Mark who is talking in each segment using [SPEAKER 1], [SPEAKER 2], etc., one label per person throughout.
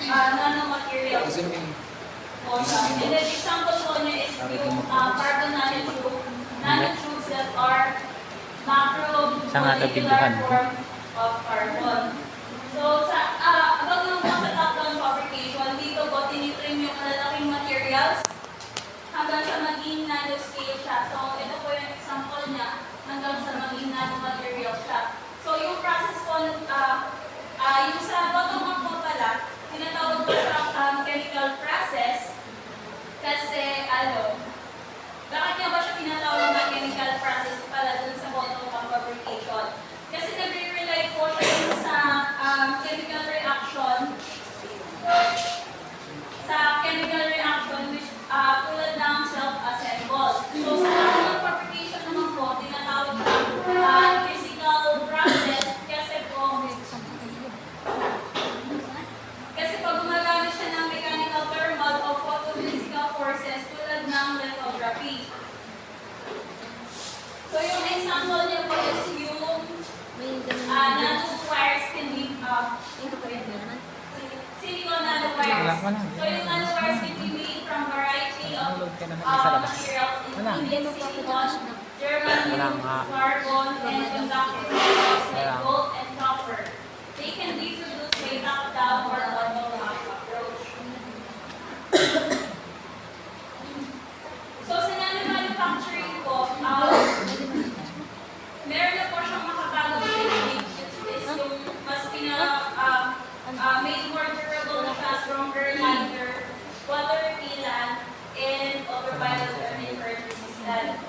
[SPEAKER 1] nanomaterials po siya. And then example po niya is yung carbon nanotubes that are macromolecular form of carbon. So, abang lang po sa top-down fabrication, dito po tinitrim yung malalaking materials hanggang sa maging nanoscale siya. So, ito po yung example niya hanggang sa maging nanomaterial siya. So, yung process po, yung sa bottom-up po pala, tinatawag po sa chemical process kasi, bakit nga ba siya tinatawag na chemical process pala dun sa bottom-up fabrication? Kasi nagre-rely po siya sa chemical reaction which tulad ng self-assemble. So sa bottom-up fabrication naman po, tinatawag na physical process kasi pag gumagamit siya ng mechanical, thermal o photophysical forces tulad ng lithography. So yung example niya po is yung nanowires can be silicon nanowires. So yung nanowires can be made from variety of materials including silicon, germanium, carbon, and conductive materials like gold and copper. They can be produced by top-down or bottom-up approach. So sa nanomanufacturing po, meron na po siyang makabagong technique, which is yung mas made more durable na siya, stronger, lighter, water repellent, and ultraviolet and infrared resistant.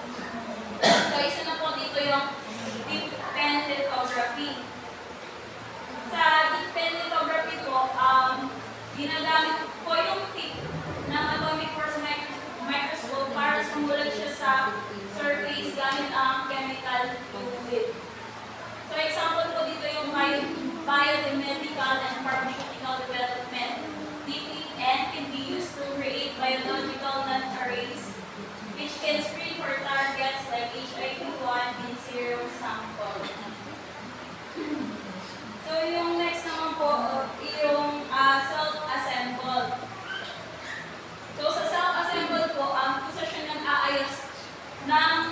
[SPEAKER 1] So isa na po dito yung deep pen lithography. Sa deep pen lithography po, ginagamit po yung tip ng atomic force microscope para sumulat siya sa surface gamit ang chemical fluid. So example po dito yung biomedical and pharmaceutical development. DPN can be used to create biological non-arrays which can screen for targets like HIV-1 in serum sample. So yung next naman po, yung self-assemble. So sa self-assemble po, gusto siya ng aayos ng